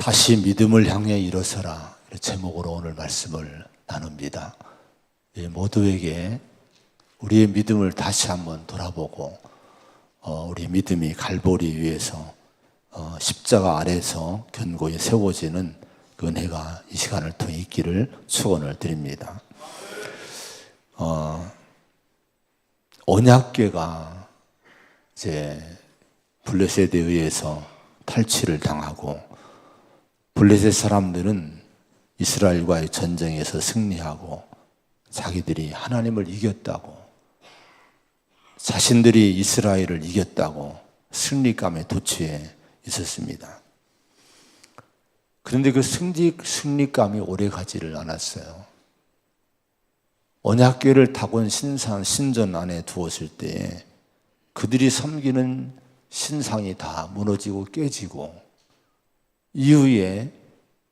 다시 믿음을 향해 일어서라 제목으로 오늘 말씀을 나눕니다. 모두에게 우리의 믿음을 다시 한번 돌아보고 우리 믿음이 갈보리 위에서 십자가 아래에서 견고히 세워지는 그 은혜가 이 시간을 통해 있기를 축원을 드립니다. 언약궤가 이제 블레셋에 의해서 탈취를 당하고 블레셋 사람들은 이스라엘과의 전쟁에서 승리하고 자기들이 하나님을 이겼다고, 자신들이 이스라엘을 이겼다고 승리감에 도취해 있었습니다. 그런데 그 승리감이 오래가지를 않았어요. 언약궤를 다곤 신전 안에 두었을 때에 그들이 섬기는 신상이 다 무너지고 깨지고, 이후에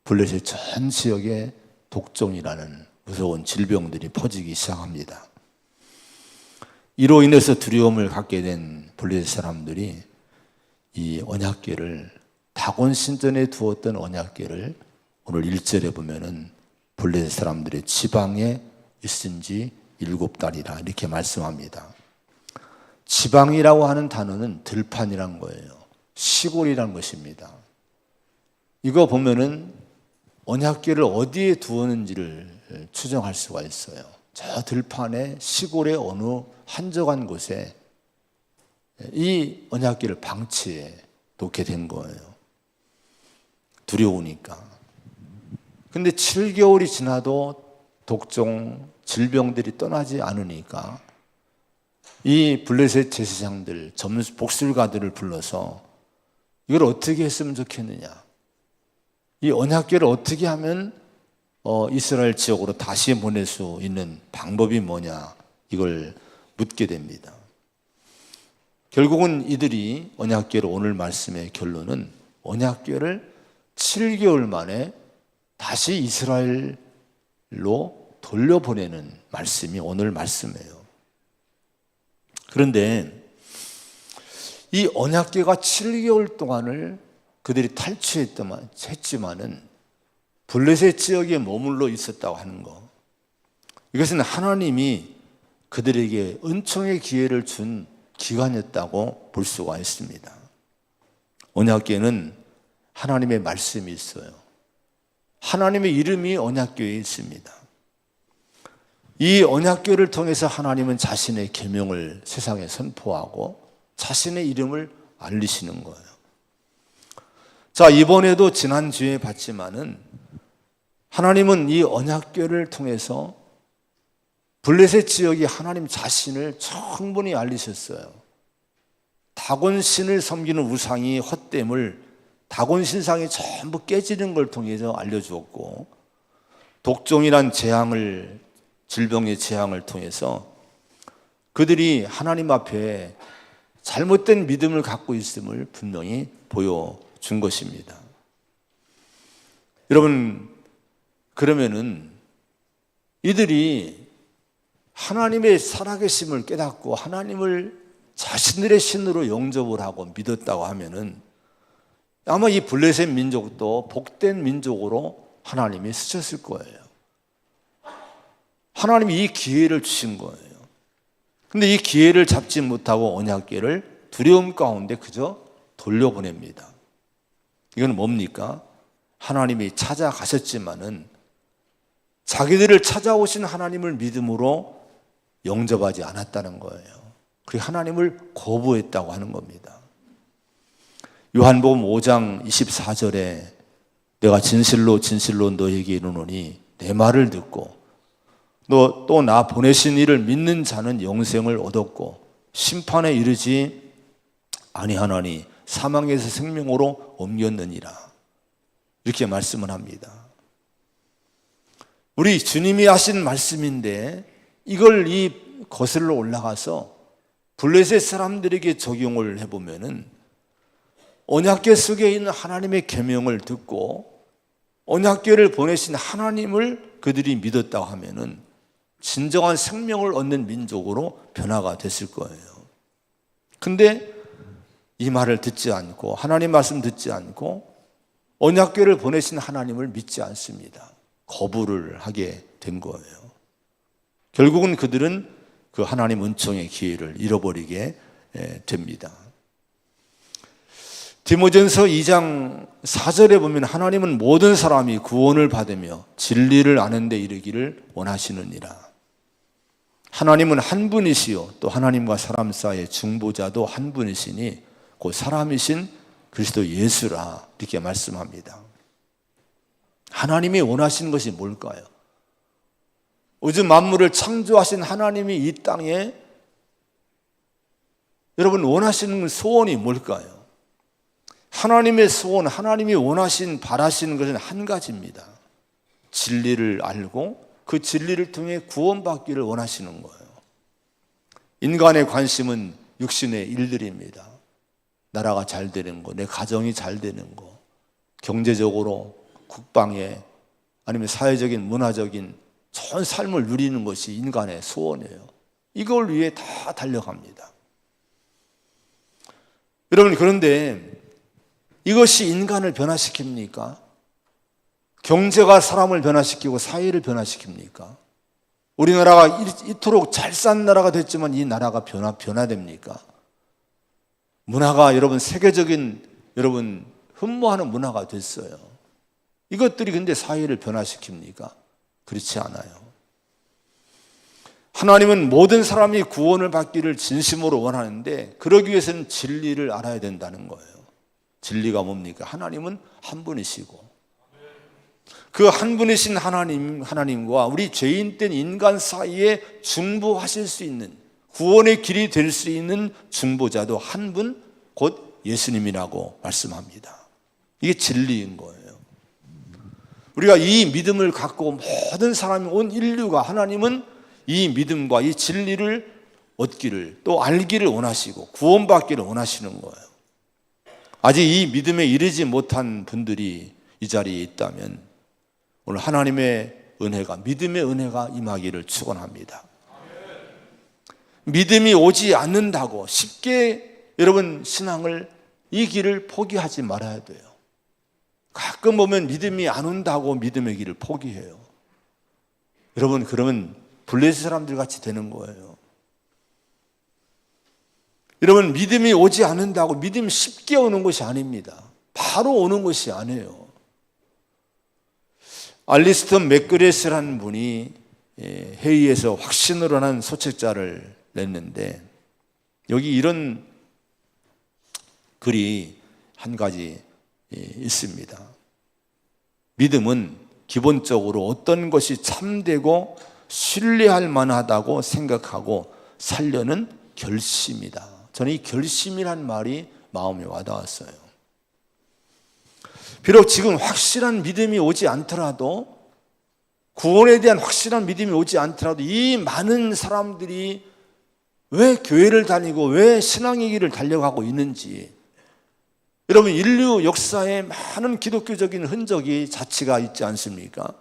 블레셋 전 지역에 독종이라는 무서운 질병들이 퍼지기 시작합니다. 이로 인해서 두려움을 갖게 된 블레셋 사람들이 이 언약궤를, 다곤 신전에 두었던 언약궤를 오늘 1절에 보면은 블레셋 사람들의 지방에 있은 지 7달이라 이렇게 말씀합니다. 지방이라고 하는 단어는 들판이란 거예요. 시골이란 것입니다. 이거 보면은 언약궤를 어디에 두었는지를 추정할 수가 있어요. 저 들판에 시골의 어느 한적한 곳에 이 언약궤를 방치해 놓게 된 거예요. 두려우니까. 근데 7개월이 지나도 독종, 질병들이 떠나지 않으니까 이 블레셋 제사장들, 복술가들을 불러서 이걸 어떻게 했으면 좋겠느냐, 이 언약궤를 어떻게 하면 이스라엘 지역으로 다시 보낼 수 있는 방법이 뭐냐, 이걸 묻게 됩니다. 결국은 이들이 언약궤를, 오늘 말씀의 결론은 언약궤를 7개월 만에 다시 이스라엘로 돌려보내는 말씀이 오늘 말씀이에요. 그런데 이 언약궤가 7개월 동안을 그들이 탈취했지만은 블레셋 지역에 머물러 있었다고 하는 거, 이것은 하나님이 그들에게 은총의 기회를 준 기간이었다고 볼 수가 있습니다. 언약궤는 하나님의 말씀이 있어요. 하나님의 이름이 언약궤에 있습니다. 이 언약궤를 통해서 하나님은 자신의 계명을 세상에 선포하고 자신의 이름을 알리시는 거예요. 자, 이번에도 지난주에 봤지만은 하나님은 이 언약궤를 통해서 블레셋 지역이 하나님 자신을 충분히 알리셨어요. 다곤 신을 섬기는 우상이 헛됨을 다곤 신상이 전부 깨지는 걸 통해서 알려주었고, 독종이란 질병의 재앙을 통해서 그들이 하나님 앞에 잘못된 믿음을 갖고 있음을 분명히 보여준 것입니다. 여러분, 그러면은 이들이 하나님의 살아계심을 깨닫고 하나님을 자신들의 신으로 영접을 하고 믿었다고 하면은 아마 이 블레셋 민족도 복된 민족으로 하나님이 쓰셨을 거예요. 하나님이 이 기회를 주신 거예요. 근데 이 기회를 잡지 못하고 언약궤를 두려움 가운데 그저 돌려보냅니다. 이건 뭡니까? 하나님이 찾아가셨지만은 자기들을 찾아오신 하나님을 믿음으로 영접하지 않았다는 거예요. 그리고 하나님을 거부했다고 하는 겁니다. 요한복음 5장 24절에 내가 진실로 진실로 너에게 이르노니 내 말을 듣고 또 나 보내신 이를 믿는 자는 영생을 얻었고 심판에 이르지 아니하나니 사망에서 생명으로 옮겼느니라, 이렇게 말씀을 합니다. 우리 주님이 하신 말씀인데 이걸 거슬러 올라가서 블레셋 사람들에게 적용을 해보면은 언약궤 속에 있는 하나님의 계명을 듣고 언약궤를 보내신 하나님을 그들이 믿었다고 하면은 진정한 생명을 얻는 민족으로 변화가 됐을 거예요. 근데 이 말을 듣지 않고 하나님 말씀 듣지 않고 언약궤를 보내신 하나님을 믿지 않습니다. 거부를 하게 된 거예요. 결국은 그들은 그 하나님 은총의 기회를 잃어버리게 됩니다. 디모전서 2장 4절에 보면 하나님은 모든 사람이 구원을 받으며 진리를 아는 데 이르기를 원하시느니라. 하나님은 한 분이시요 또 하나님과 사람 사이의 중보자도 한 분이시니 그 사람이신 그리스도 예수라 이렇게 말씀합니다. 하나님이 원하시는 것이 뭘까요? 우주 만물을 창조하신 하나님이 이 땅에 여러분 원하시는 소원이 뭘까요? 하나님의 소원, 하나님이 원하신 바라시는 것은 한 가지입니다. 진리를 알고 그 진리를 통해 구원받기를 원하시는 거예요. 인간의 관심은 육신의 일들입니다. 나라가 잘 되는 거, 내 가정이 잘 되는 거, 경제적으로 국방에 아니면 사회적인 문화적인 좋은 삶을 누리는 것이 인간의 소원이에요. 이걸 위해 다 달려갑니다. 여러분, 그런데 이것이 인간을 변화시킵니까? 경제가 사람을 변화시키고 사회를 변화시킵니까? 우리나라가 이토록 잘 산 나라가 됐지만 이 나라가 변화됩니까? 문화가 여러분 세계적인 여러분 흠모하는 문화가 됐어요. 이것들이 근데 사회를 변화시킵니까? 그렇지 않아요. 하나님은 모든 사람이 구원을 받기를 진심으로 원하는데 그러기 위해서는 진리를 알아야 된다는 거예요. 진리가 뭡니까? 하나님은 한 분이시고 그 한 분이신 하나님과 우리 죄인된 인간 사이에 중보하실 수 있는 구원의 길이 될 수 있는 중보자도 한 분, 곧 예수님이라고 말씀합니다. 이게 진리인 거예요. 우리가 이 믿음을 갖고 모든 사람이 온 인류가 하나님은 이 믿음과 이 진리를 얻기를 또 알기를 원하시고 구원받기를 원하시는 거예요. 아직 이 믿음에 이르지 못한 분들이 이 자리에 있다면 오늘 하나님의 은혜가 믿음의 은혜가 임하기를 축원합니다. 믿음이 오지 않는다고 쉽게 여러분 신앙을 이 길을 포기하지 말아야 돼요. 가끔 보면 믿음이 안 온다고 믿음의 길을 포기해요. 여러분 그러면 블레셋 사람들 같이 되는 거예요. 여러분 믿음이 오지 않는다고 믿음이 쉽게 오는 것이 아닙니다. 바로 오는 것이 아니에요. 알리스턴 맥그레스라는 분이 회의에서 확신으로 한 소책자를 냈는데 여기 이런 글이 한 가지 있습니다. 믿음은 기본적으로 어떤 것이 참되고 신뢰할 만하다고 생각하고 살려는 결심이다. 저는 이 결심이란 말이 마음에 와닿았어요. 비록 지금 확실한 믿음이 오지 않더라도 구원에 대한 확실한 믿음이 오지 않더라도 이 많은 사람들이 왜 교회를 다니고 왜 신앙의 길을 달려가고 있는지 여러분 인류 역사에 많은 기독교적인 흔적이 자취가 있지 않습니까?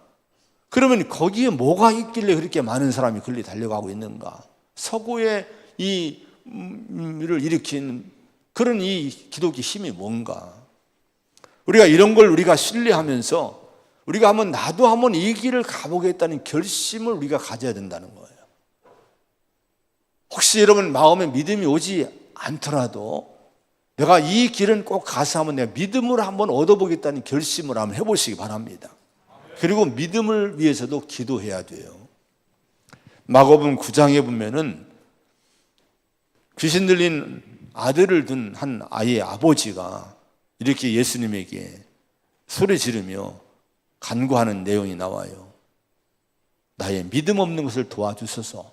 그러면 거기에 뭐가 있길래 그렇게 많은 사람이 그리 달려가고 있는가? 서구의 이 를 일으킨 그런 이 기독의 힘이 뭔가? 우리가 이런 걸 우리가 신뢰하면서 우리가 나도 한번 이 길을 가보겠다는 결심을 우리가 가져야 된다는 거예요. 혹시 여러분 마음에 믿음이 오지 않더라도 내가 이 길은 꼭 가서 한번 내가 믿음을 한번 얻어보겠다는 결심을 한번 해보시기 바랍니다. 그리고 믿음을 위해서도 기도해야 돼요. 마가복음 9장에 보면은 귀신 들린 아들을 둔 한 아이의 아버지가 이렇게 예수님에게 소리 지르며 간구하는 내용이 나와요. 나의 믿음 없는 것을 도와주소서.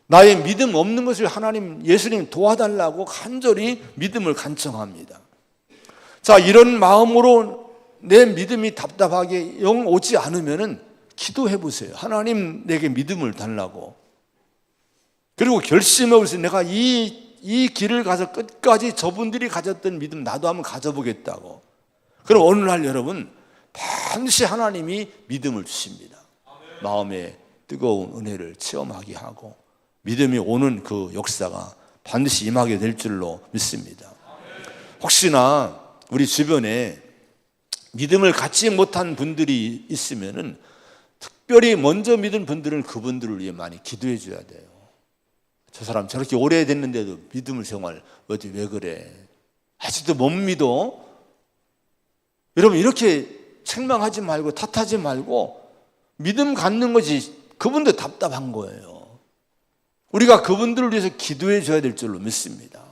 나의 믿음 없는 것을 하나님 예수님 도와달라고 간절히 믿음을 간청합니다. 자, 이런 마음으로 내 믿음이 답답하게 영 오지 않으면은 기도해 보세요. 하나님 내게 믿음을 달라고. 그리고 결심해 보세요. 내가 이 길을 가서 끝까지 저분들이 가졌던 믿음 나도 한번 가져보겠다고. 그럼 어느 날 여러분 반드시 하나님이 믿음을 주십니다. 마음에 뜨거운 은혜를 체험하게 하고 믿음이 오는 그 역사가 반드시 임하게 될 줄로 믿습니다. 혹시나 우리 주변에 믿음을 갖지 못한 분들이 있으면은 특별히 먼저 믿은 분들은 그분들을 위해 많이 기도해 줘야 돼요. 저 사람 저렇게 오래됐는데도 믿음을 생활 어디 왜 그래? 아직도 못 믿어? 여러분 이렇게 책망하지 말고 탓하지 말고 믿음 갖는 것이 그분도 답답한 거예요. 우리가 그분들을 위해서 기도해 줘야 될 줄로 믿습니다.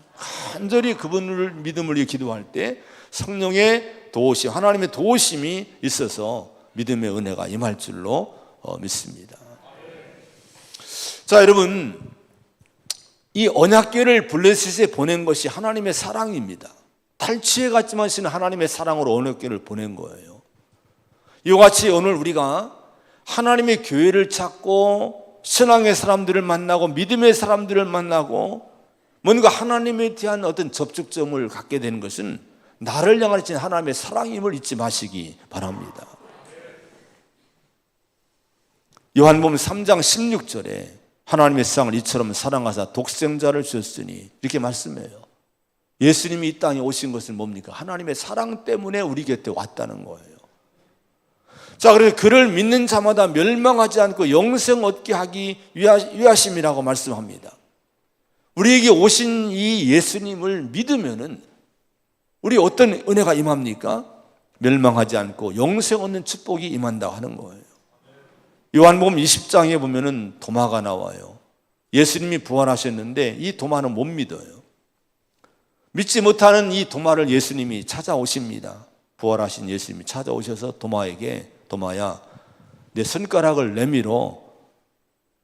간절히 그분을 믿음을 위해 기도할 때 성령의 도우심, 하나님의 도우심이 있어서 믿음의 은혜가 임할 줄로 믿습니다. 자, 여러분, 이 언약궤를 블레셋에 보낸 것이 하나님의 사랑입니다. 탈취해 갔지만 하시는 하나님의 사랑으로 언약궤를 보낸 거예요. 이와 같이 오늘 우리가 하나님의 교회를 찾고 신앙의 사람들을 만나고 믿음의 사람들을 만나고 뭔가 하나님에 대한 어떤 접촉점을 갖게 되는 것은 나를 향한 하나님의 사랑임을 잊지 마시기 바랍니다. 요한복음 3장 16절에 하나님의 세상을 이처럼 사랑하사 독생자를 주셨으니 이렇게 말씀해요. 예수님이 이 땅에 오신 것은 뭡니까? 하나님의 사랑 때문에 우리 곁에 왔다는 거예요. 자, 그래서 그를 믿는 자마다 멸망하지 않고 영생 얻게 하기 위하심이라고 말씀합니다. 우리에게 오신 이 예수님을 믿으면은 우리 어떤 은혜가 임합니까? 멸망하지 않고 영생 얻는 축복이 임한다고 하는 거예요. 요한복음 20장에 보면은 도마가 나와요. 예수님이 부활하셨는데 이 도마는 못 믿어요. 믿지 못하는 이 도마를 예수님이 찾아오십니다. 부활하신 예수님이 찾아오셔서 도마에게 도마야, 내 손가락을 내밀어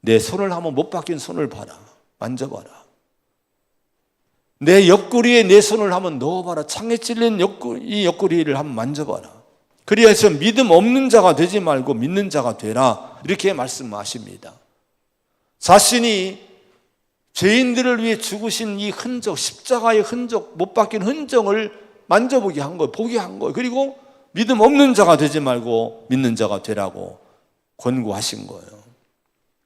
내 손을 한번 못 박힌 손을 봐라. 만져봐라. 내 옆구리에 내 손을 한번 넣어봐라. 창에 찔린 이 옆구리를 한번 만져봐라. 그리해서 믿음 없는 자가 되지 말고 믿는 자가 되라. 이렇게 말씀하십니다. 자신이 죄인들을 위해 죽으신 이 흔적, 십자가의 흔적, 못 박힌 흔적을 만져보게 한 거예요. 보게 한 거예요. 그리고 믿음 없는 자가 되지 말고 믿는 자가 되라고 권고하신 거예요.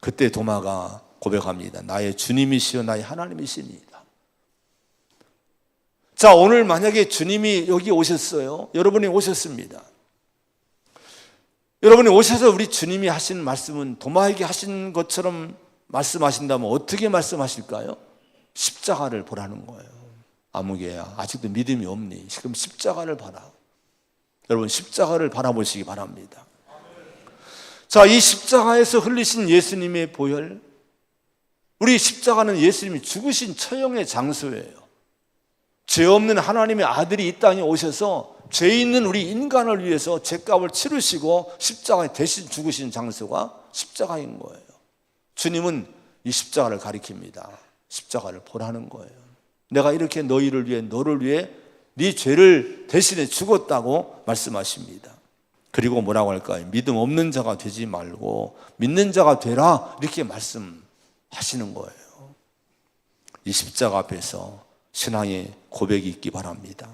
그때 도마가 고백합니다. 나의 주님이시여 나의 하나님이시니이다. 자, 오늘 만약에 주님이 여기 오셨어요. 여러분이 오셨습니다. 여러분이 오셔서 우리 주님이 하신 말씀은 도마에게 하신 것처럼 말씀하신다면 어떻게 말씀하실까요? 십자가를 보라는 거예요. 아무개야, 아직도 믿음이 없니? 지금 십자가를 봐라. 여러분, 십자가를 바라보시기 바랍니다. 자, 이 십자가에서 흘리신 예수님의 보혈, 우리 십자가는 예수님이 죽으신 처형의 장소예요. 죄 없는 하나님의 아들이 이 땅에 오셔서 죄 있는 우리 인간을 위해서 죄값을 치르시고 십자가에 대신 죽으신 장소가 십자가인 거예요. 주님은 이 십자가를 가리킵니다. 십자가를 보라는 거예요. 내가 이렇게 너희를 위해, 너를 위해 네 죄를 대신에 죽었다고 말씀하십니다. 그리고 뭐라고 할까요? 믿음 없는 자가 되지 말고 믿는 자가 되라, 이렇게 말씀하시는 거예요. 이 십자가 앞에서 신앙의 고백이 있기 바랍니다.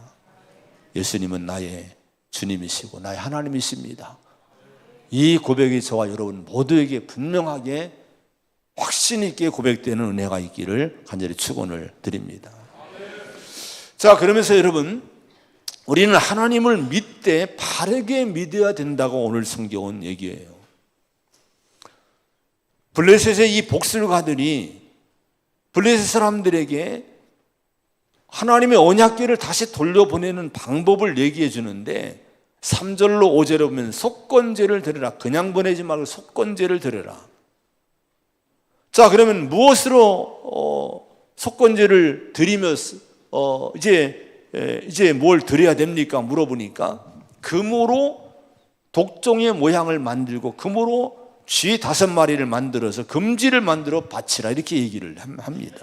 예수님은 나의 주님이시고 나의 하나님이십니다. 이 고백이 저와 여러분 모두에게 분명하게 확신 있게 고백되는 은혜가 있기를 간절히 축원을 드립니다. 자, 그러면서 여러분, 우리는 하나님을 믿되 바르게 믿어야 된다고 오늘 성경은 얘기해요. 블레셋의 이 복술가들이 블레셋 사람들에게 하나님의 언약궤를 다시 돌려보내는 방법을 얘기해 주는데 3절로 5절에 보면 속건제를 드려라. 그냥 보내지 말고 속건제를 드려라. 자, 그러면 무엇으로 속건제를 드리며 이제 뭘 드려야 됩니까? 물어보니까 금으로 독종의 모양을 만들고 금으로 쥐 5마리를 만들어서 금지를 만들어 바치라, 이렇게 얘기를 합니다.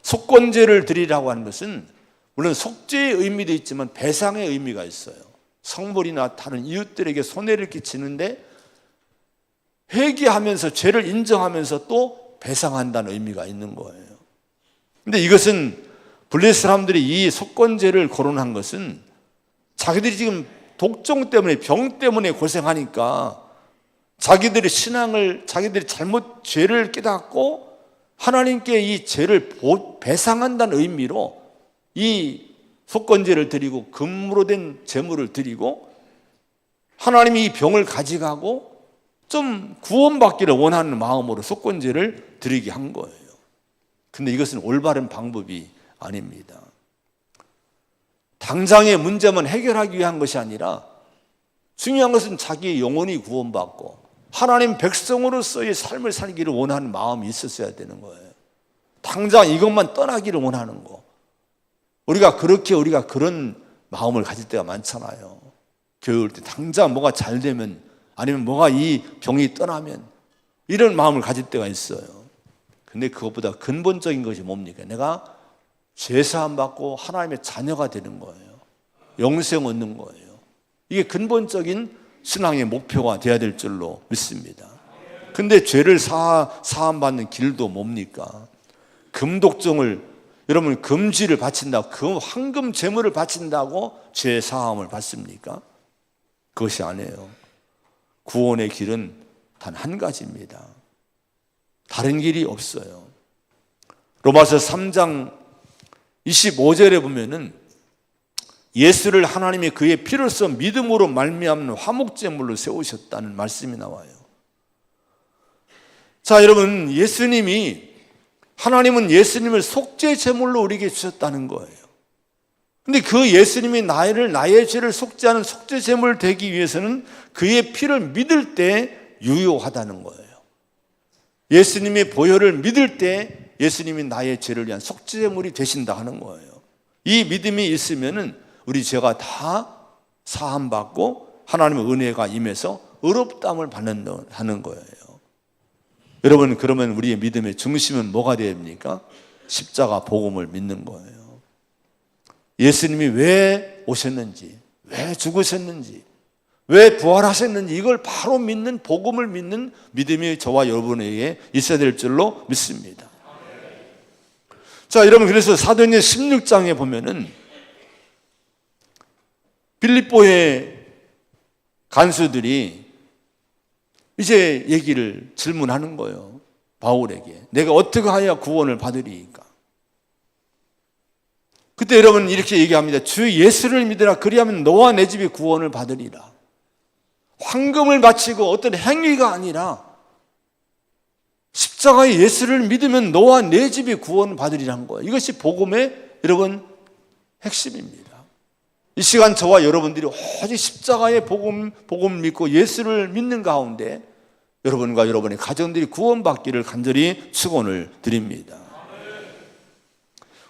속건제를 드리라고 하는 것은 물론 속죄의 의미도 있지만 배상의 의미가 있어요. 성물이나 다른 이웃들에게 손해를 끼치는데 회개하면서 죄를 인정하면서 또 배상한다는 의미가 있는 거예요. 근데 이것은 블레셋 사람들이 이 속건제를 거론한 것은 자기들이 지금 독종 때문에, 병 때문에 고생하니까 자기들의 신앙을, 자기들이 잘못 죄를 깨닫고 하나님께 이 죄를 배상한다는 의미로 이 속건제를 드리고 금으로 된 제물을 드리고 하나님이 이 병을 가져가고 좀 구원받기를 원하는 마음으로 속건제를 드리게 한 거예요. 근데 이것은 올바른 방법이 아닙니다. 당장의 문제만 해결하기 위한 것이 아니라 중요한 것은 자기의 영혼이 구원받고 하나님 백성으로서의 삶을 살기를 원하는 마음이 있었어야 되는 거예요. 당장 이것만 떠나기를 원하는 거. 우리가 그런 마음을 가질 때가 많잖아요. 교회 올 때 당장 뭐가 잘 되면, 아니면 뭐가 이 병이 떠나면, 이런 마음을 가질 때가 있어요. 근데 그것보다 근본적인 것이 뭡니까? 내가 죄사함 받고 하나님의 자녀가 되는 거예요. 영생 얻는 거예요. 이게 근본적인 신앙의 목표가 돼야 될 줄로 믿습니다. 근데 죄를 사함받는 길도 뭡니까? 금독정을, 여러분 금지를 바친다고, 그 황금 제물을 바친다고 죄 사함을 받습니까? 그것이 아니에요. 구원의 길은 단 한 가지입니다. 다른 길이 없어요. 로마서 3장 25절에 보면은 예수를 하나님이 그의 피로써 믿음으로 말미암는 화목제물로 세우셨다는 말씀이 나와요. 자, 여러분, 하나님은 예수님을 속죄제물로 우리에게 주셨다는 거예요. 근데 그 예수님이 나의 죄를 속죄하는 속죄제물 되기 위해서는 그의 피를 믿을 때 유효하다는 거예요. 예수님의 보혈을 믿을 때 예수님이 나의 죄를 위한 속죄제물이 되신다 하는 거예요. 이 믿음이 있으면은 우리 죄가 다 사함받고 하나님의 은혜가 임해서 의롭다함을 받는다는 거예요. 여러분, 그러면 우리의 믿음의 중심은 뭐가 되어야 됩니까? 십자가 복음을 믿는 거예요. 예수님이 왜 오셨는지, 왜 죽으셨는지, 왜 부활하셨는지 이걸 바로 믿는, 복음을 믿는 믿음이 저와 여러분에게 있어야 될 줄로 믿습니다. 자, 여러분, 그래서 사도행전 16장에 보면은 빌립보의 간수들이 이제 질문하는 거예요. 바울에게. 내가 어떻게 하여 구원을 받으리이까? 그때 여러분 이렇게 얘기합니다. 주 예수를 믿으라. 그리하면 너와 내 집이 구원을 받으리라. 황금을 바치고 어떤 행위가 아니라 십자가의 예수를 믿으면 너와 내 집이 구원을 받으리라는 거예요. 이것이 복음의 여러분 핵심입니다. 이 시간 저와 여러분들이 오직 십자가의 복음 믿고 예수를 믿는 가운데 여러분과 여러분의 가정들이 구원받기를 간절히 축원을 드립니다.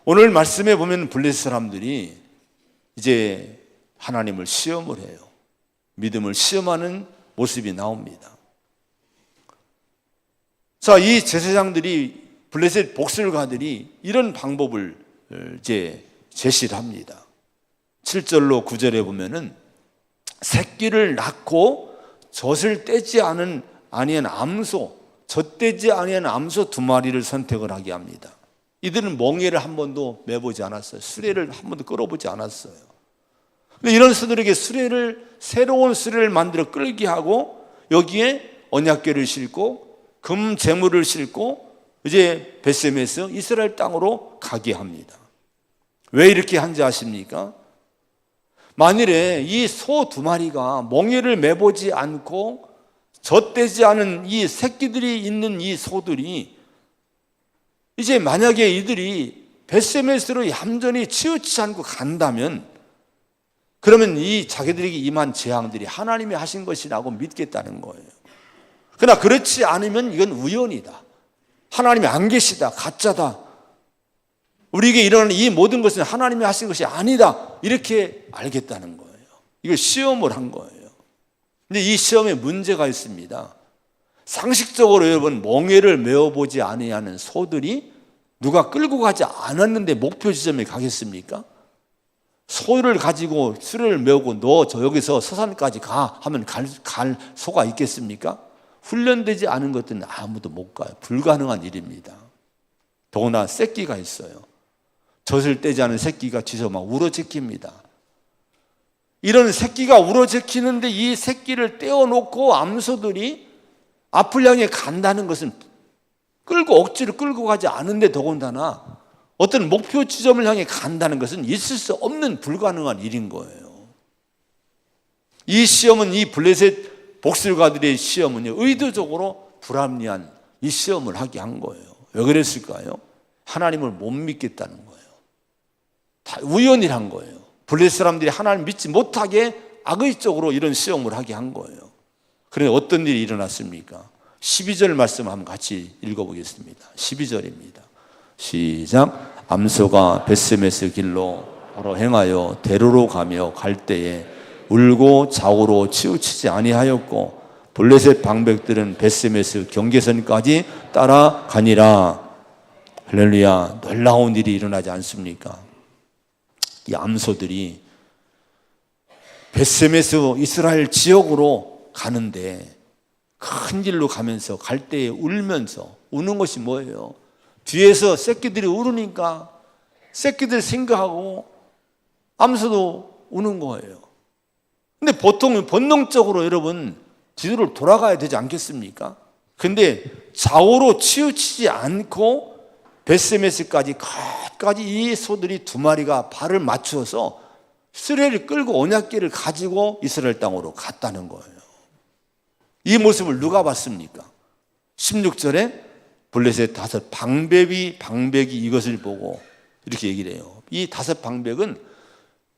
오늘 말씀에 보면 블레셋 사람들이 이제 하나님을 시험을 해요. 믿음을 시험하는 모습이 나옵니다. 자, 이 제사장들이, 블레셋 복술가들이 이런 방법을 이제 제시를 합니다. 7절로 9절에 보면은 새끼를 낳고 젖을 떼지 아니한 암소, 젖떼지 아니한 암소 2마리를 선택을 하게 합니다. 이들은 멍에를 한 번도 매보지 않았어요. 수레를 한 번도 끌어보지 않았어요. 근데 이런 수들에게 새로운 수레를 만들어 끌게 하고 여기에 언약궤를 싣고 금 제물을 싣고 이제 베셈에서 이스라엘 땅으로 가게 합니다. 왜 이렇게 한지 아십니까? 만일에 이 소 2마리가 멍에를 매보지 않고 젖대지 않은 이 새끼들이 있는 이 소들이 이제 만약에 이들이 베세메스로 얌전히 치우치지 않고 간다면 그러면 이 자기들에게 임한 재앙들이 하나님이 하신 것이라고 믿겠다는 거예요. 그러나 그렇지 않으면 이건 우연이다. 하나님이 안 계시다. 가짜다. 우리에게 일어나는 이 모든 것은 하나님이 하신 것이 아니다. 이렇게 알겠다는 거예요. 이걸 시험을 한 거예요. 근데 이 시험에 문제가 있습니다. 상식적으로 여러분 멍에를 메어보지 아니하는 소들이 누가 끌고 가지 않았는데 목표 지점에 가겠습니까? 소를 가지고 수레를 메우고 너 저 여기서 서산까지 가 하면 갈 소가 있겠습니까? 훈련되지 않은 것들은 아무도 못 가요. 불가능한 일입니다. 더구나 새끼가 있어요. 젖을 떼지 않은 새끼가 뒤에서 막 울어제낍니다. 이런 새끼가 울어제키는데 이 새끼를 떼어놓고 암소들이 앞을 향해 간다는 것은 억지로 끌고 가지 않은데 더군다나 어떤 목표 지점을 향해 간다는 것은 있을 수 없는 불가능한 일인 거예요. 이 시험은, 이 블레셋 복술가들의 시험은요, 의도적으로 불합리한 이 시험을 하게 한 거예요. 왜 그랬을까요? 하나님을 못 믿겠다는 거예요. 다 우연이란 거예요. 블레셋 사람들이 하나님을 믿지 못하게 악의적으로 이런 시험을 하게 한 거예요. 그런데 어떤 일이 일어났습니까? 12절 말씀 한번 같이 읽어보겠습니다. 12절입니다. 시작. 암소가 벳세메스 길로 바로 행하여 대로로 가며 갈 때에 울고 좌우로 치우치지 아니하였고 블레셋 방백들은 벳세메스 경계선까지 따라가니라. 할렐루야. 놀라운 일이 일어나지 않습니까? 이 암소들이 벳세메스 이스라엘 지역으로 가는데 큰 길로 가면서 갈 때에 울면서, 우는 것이 뭐예요? 뒤에서 새끼들이 울으니까 새끼들 생각하고 암소도 우는 거예요. 근데 보통 본능적으로 여러분 뒤로 돌아가야 되지 않겠습니까? 근데 좌우로 치우치지 않고 벳세메스까지 끝까지 이 소들이 두 마리가 발을 맞추어서 스레를 끌고 언약궤를 가지고 이스라엘 땅으로 갔다는 거예요. 이 모습을 누가 봤습니까? 16절에 블레셋 다섯 방백이 이것을 보고 이렇게 얘기를 해요. 이 다섯 방백은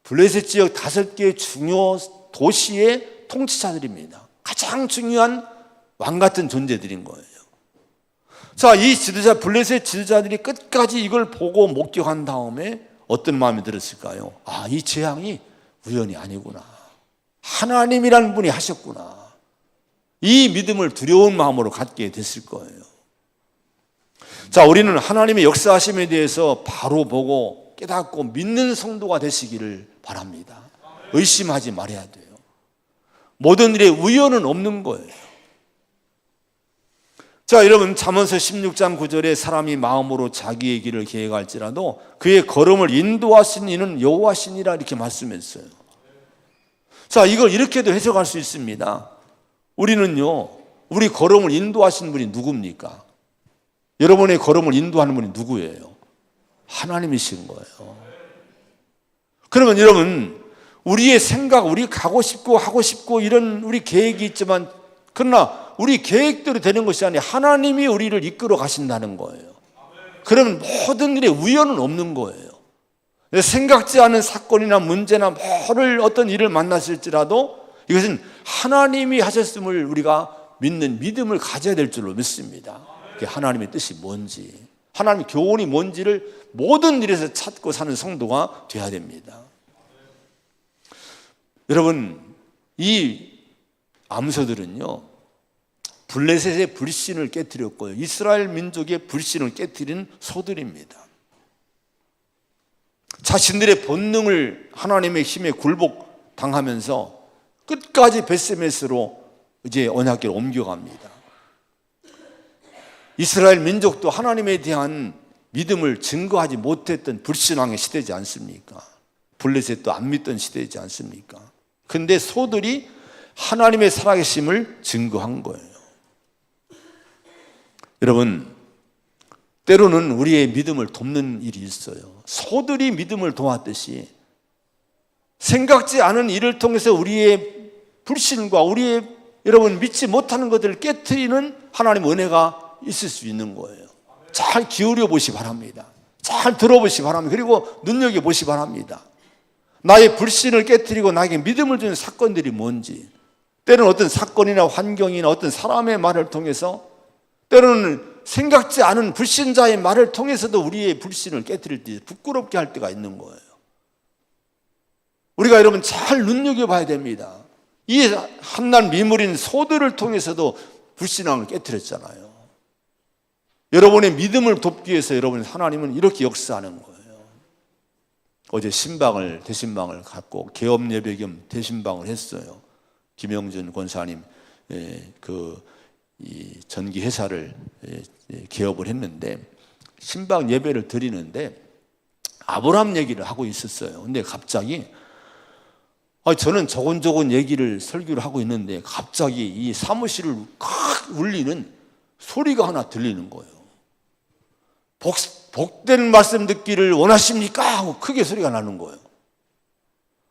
블레셋 지역 5개의 중요 도시의 통치자들입니다. 가장 중요한 왕 같은 존재들인 거예요. 자, 이 지도자, 블레셋 지도자들이 끝까지 이걸 보고 목격한 다음에 어떤 마음이 들었을까요? 아, 이 재앙이 우연이 아니구나. 하나님이라는 분이 하셨구나. 이 믿음을 두려운 마음으로 갖게 됐을 거예요. 자, 우리는 하나님의 역사하심에 대해서 바로 보고 깨닫고 믿는 성도가 되시기를 바랍니다. 의심하지 말아야 돼요. 모든 일에 우연은 없는 거예요. 자, 여러분, 잠언서 16장 9절에 사람이 마음으로 자기의 길을 계획할지라도 그의 걸음을 인도하신 이는 여호와시니라 이렇게 말씀했어요. 자, 이걸 이렇게도 해석할 수 있습니다. 우리는요, 우리 걸음을 인도하신 분이 누굽니까? 여러분의 걸음을 인도하는 분이 누구예요? 하나님이신 거예요. 그러면 여러분, 우리의 생각, 우리 가고 싶고 하고 싶고 이런 우리 계획이 있지만, 그러나 우리 계획대로 되는 것이 아니라 하나님이 우리를 이끌어 가신다는 거예요. 그러면 모든 일에 우연은 없는 거예요. 생각지 않은 사건이나 문제나 뭐를 어떤 일을 만났을지라도 이것은 하나님이 하셨음을 우리가 믿는 믿음을 가져야 될 줄로 믿습니다. 그게 하나님의 뜻이 뭔지, 하나님의 교훈이 뭔지를 모든 일에서 찾고 사는 성도가 되어야 됩니다. 여러분, 이 암소들은요, 블레셋의 불신을 깨뜨렸고요, 이스라엘 민족의 불신을 깨뜨린 소들입니다. 자신들의 본능을 하나님의 힘에 굴복당하면서 끝까지 벳세메스로 이제 언약궤를 옮겨갑니다. 이스라엘 민족도 하나님에 대한 믿음을 증거하지 못했던 불신앙의 시대지 않습니까? 블레셋도 안 믿던 시대이지 않습니까? 근데 소들이 하나님의 살아계심을 증거한 거예요. 여러분, 때로는 우리의 믿음을 돕는 일이 있어요. 소들이 믿음을 도왔듯이 생각지 않은 일을 통해서 우리의 불신과 우리의 여러분 믿지 못하는 것들을 깨트리는 하나님의 은혜가 있을 수 있는 거예요. 잘 기울여 보시 바랍니다. 잘 들어보시 바랍니다. 그리고 눈여겨보시 바랍니다. 나의 불신을 깨트리고 나에게 믿음을 주는 사건들이 뭔지, 때로는 어떤 사건이나 환경이나 어떤 사람의 말을 통해서, 때로는 생각지 않은 불신자의 말을 통해서도 우리의 불신을 깨트릴 때 부끄럽게 할 때가 있는 거예요. 우리가 여러분 잘 눈여겨봐야 됩니다. 이 한낱 미물인 소들을 통해서도 불신앙을 깨트렸잖아요. 여러분의 믿음을 돕기 위해서 여러분 하나님은 이렇게 역사하는 거예요. 어제 대신방을 갖고 개업 예배 겸 대신방을 했어요. 김영준 권사님 이 전기 회사를 개업을 했는데 신방 예배를 드리는데 아브라함 얘기를 하고 있었어요. 근데 갑자기 저는 조곤조곤 얘기를 설교를 하고 있는데 갑자기 이 사무실을 콱 울리는 소리가 하나 들리는 거예요. 복된 말씀 듣기를 원하십니까? 하고 크게 소리가 나는 거예요.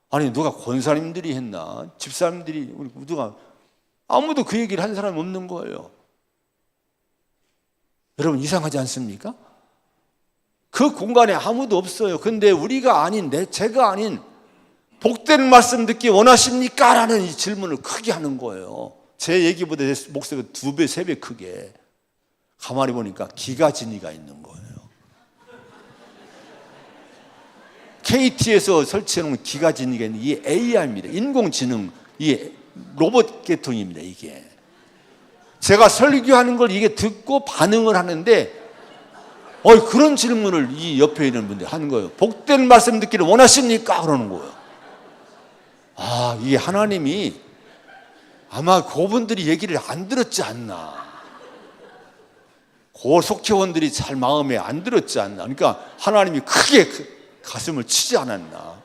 아니 누가 권사님들이 했나? 집사님들이 누가 아무도 그 얘기를 한 사람이 없는 거예요. 여러분 이상하지 않습니까? 그 공간에 아무도 없어요. 근데 우리가 아닌 제가 아닌 복된 말씀 듣기 원하십니까? 라는 이 질문을 크게 하는 거예요. 제 얘기보다 제 목소리가 2배, 3배 크게. 가만히 보니까 기가 지니가 있는 거예요. KT에서 설치해놓은 기가 지니가 있는 이 AI입니다. 인공지능, 이 로봇 계통입니다. 이게 제가 설교하는 걸 이게 듣고 반응을 하는데 그런 질문을 이 옆에 있는 분들이 하는 거예요. 복된 말씀 듣기를 원하십니까? 그러는 거예요. 이게 하나님이 아마 그분들이 얘기를 안 들었지 않나. 그 속회원들이 잘 마음에 안 들었지 않나. 그러니까 하나님이 크게 가슴을 치지 않았나.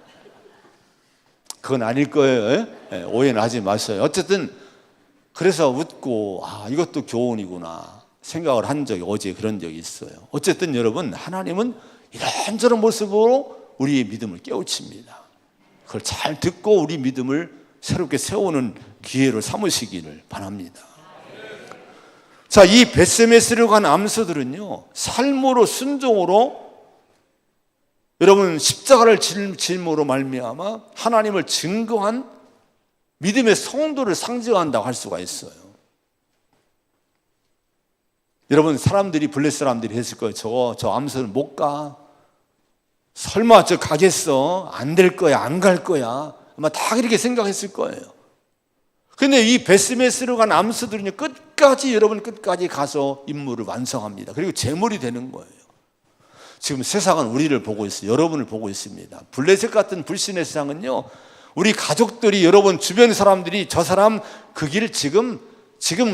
그건 아닐 거예요. 오해는 하지 마세요. 어쨌든 그래서 웃고 이것도 교훈이구나 생각을 한 적이 어제 그런 적이 있어요. 어쨌든 여러분 하나님은 이런저런 모습으로 우리의 믿음을 깨우칩니다. 그걸 잘 듣고 우리 믿음을 새롭게 세우는 기회로 삼으시기를 바랍니다. 자, 이 벳세메스로 간 암소들은요 삶으로 순종으로 여러분 십자가를 짊으로 말미암아 하나님을 증거한 믿음의 성도를 상징한다고 할 수가 있어요. 여러분 사람들이 블레 사람들이 했을 거예요. 저 암소는 못 가. 설마 저 가겠어? 안 될 거야. 안 갈 거야. 아마 다 그렇게 생각했을 거예요. 근데 이 벳세메스로 간 암소들은요 여러분 끝까지 가서 임무를 완성합니다. 그리고 제물이 되는 거예요. 지금 세상은 우리를 보고 있어요. 여러분을 보고 있습니다. 블레셋 같은 불신의 세상은요 우리 가족들이 여러분 주변 사람들이 저 사람 그 길 지금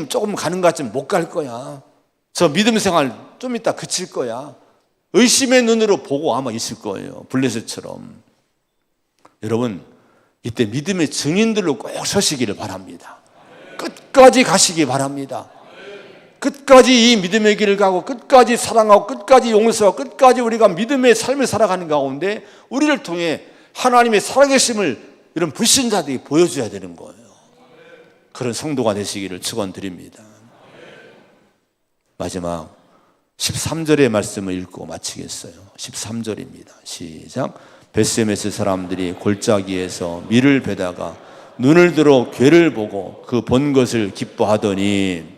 조금 가는 것 같지만 못 갈 거야. 저 믿음 생활 좀 이따 그칠 거야. 의심의 눈으로 보고 아마 있을 거예요. 블레셋처럼. 여러분 이때 믿음의 증인들로 꼭 서시기를 바랍니다. 끝까지 가시기 바랍니다. 끝까지 이 믿음의 길을 가고 끝까지 사랑하고 끝까지 용서하고 끝까지 우리가 믿음의 삶을 살아가는 가운데 우리를 통해 하나님의 살아계심을 이런 불신자들이 보여줘야 되는 거예요. 그런 성도가 되시기를 축원드립니다. 마지막 13절의 말씀을 읽고 마치겠어요. 13절입니다. 시작. 벳세메스 사람들이 골짜기에서 밀을 베다가 눈을 들어 괴를 보고 그 본 것을 기뻐하더니.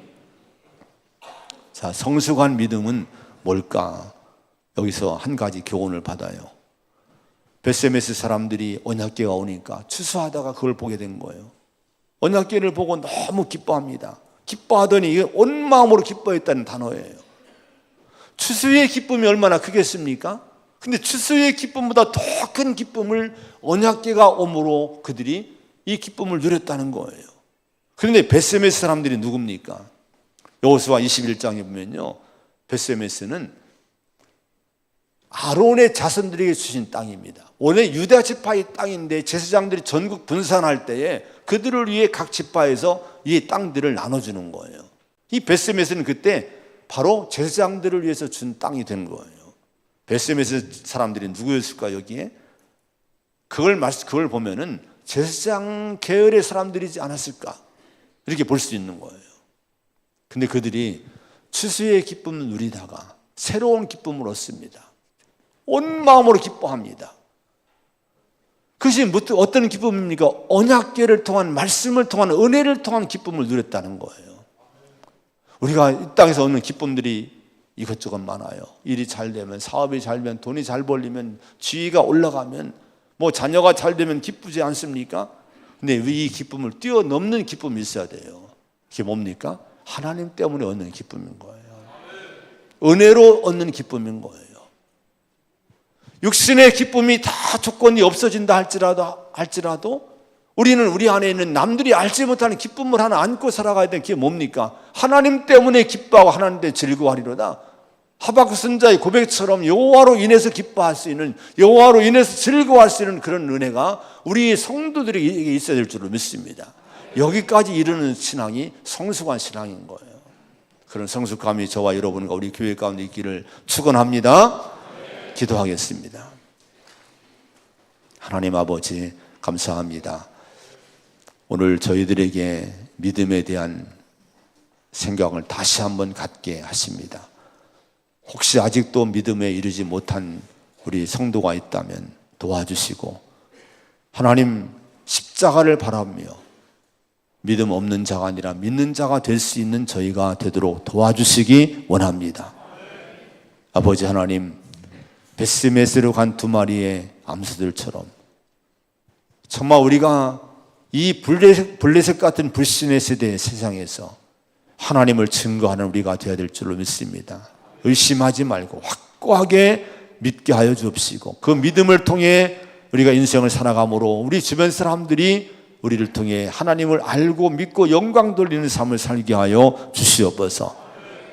자, 성숙한 믿음은 뭘까? 여기서 한 가지 교훈을 받아요. 벳세메스 사람들이 언약궤가 오니까 추수하다가 그걸 보게 된 거예요. 언약궤를 보고 너무 기뻐합니다. 기뻐하더니 이게 온 마음으로 기뻐했다는 단어예요. 추수의 기쁨이 얼마나 크겠습니까? 근데 추수의 기쁨보다 더 큰 기쁨을 언약궤가 오므로 그들이 이 기쁨을 누렸다는 거예요. 그런데 벳세메스 사람들이 누굽니까? 여호수아 21장에 보면요 벳세메스는 아론의 자손들에게 주신 땅입니다. 원래 유다 지파의 땅인데 제사장들이 전국 분산할 때에 그들을 위해 각 지파에서 이 땅들을 나눠주는 거예요. 이 벳세메스는 그때 바로 제사장들을 위해서 준 땅이 된 거예요. 벳세메스 사람들이 누구였을까 여기에? 그걸 보면은 제사장 계열의 사람들이지 않았을까 이렇게 볼 수 있는 거예요. 근데 그들이 추수의 기쁨을 누리다가 새로운 기쁨을 얻습니다. 온 마음으로 기뻐합니다. 그것이 어떤 기쁨입니까? 언약궤를 통한 말씀을 통한 은혜를 통한 기쁨을 누렸다는 거예요. 우리가 이 땅에서 얻는 기쁨들이 이것저것 많아요. 일이 잘 되면, 사업이 잘 되면, 돈이 잘 벌리면, 지위가 올라가면, 자녀가 잘 되면 기쁘지 않습니까? 근데 이 기쁨을 뛰어넘는 기쁨이 있어야 돼요. 그게 뭡니까? 하나님 때문에 얻는 기쁨인 거예요. 은혜로 얻는 기쁨인 거예요. 육신의 기쁨이 다 조건이 없어진다 할지라도 우리는 우리 안에 있는 남들이 알지 못하는 기쁨을 하나 안고 살아가야 되는 게 뭡니까? 하나님 때문에 기뻐하고 하나님 때문에 즐거워하리로다. 하박국 선자의 고백처럼 여호와로 인해서 기뻐할 수 있는, 여호와로 인해서 즐거워할 수 있는 그런 은혜가 우리 성도들에게 있어야 될 줄로 믿습니다. 여기까지 이르는 신앙이 성숙한 신앙인 거예요. 그런 성숙함이 저와 여러분과 우리 교회 가운데 있기를 축원합니다. 기도하겠습니다. 하나님 아버지 감사합니다. 오늘 저희들에게 믿음에 대한 생각을 다시 한번 갖게 하십니다. 혹시 아직도 믿음에 이르지 못한 우리 성도가 있다면 도와주시고, 하나님 십자가를 바라며 믿음 없는 자가 아니라 믿는 자가 될 수 있는 저희가 되도록 도와주시기 원합니다. 아버지 하나님, 베스메스로 간 두 마리의 암소들처럼 정말 우리가 이 블레셋 같은 불신의 세대의 세상에서 하나님을 증거하는 우리가 되어야 될 줄로 믿습니다. 의심하지 말고 확고하게 믿게 하여 주옵시고, 그 믿음을 통해 우리가 인생을 살아감으로 우리 주변 사람들이 우리를 통해 하나님을 알고 믿고 영광 돌리는 삶을 살게 하여 주시옵소서.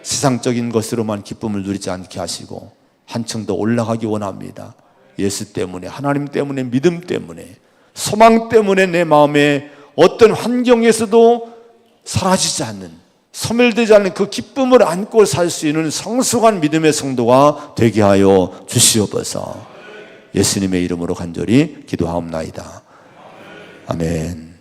세상적인 것으로만 기쁨을 누리지 않게 하시고 한층 더 올라가기 원합니다. 예수 때문에, 하나님 때문에, 믿음 때문에, 소망 때문에 내 마음에 어떤 환경에서도 사라지지 않는, 소멸되지 않는 그 기쁨을 안고 살 수 있는 성숙한 믿음의 성도가 되게 하여 주시옵소서. 예수님의 이름으로 간절히 기도하옵나이다. 아멘.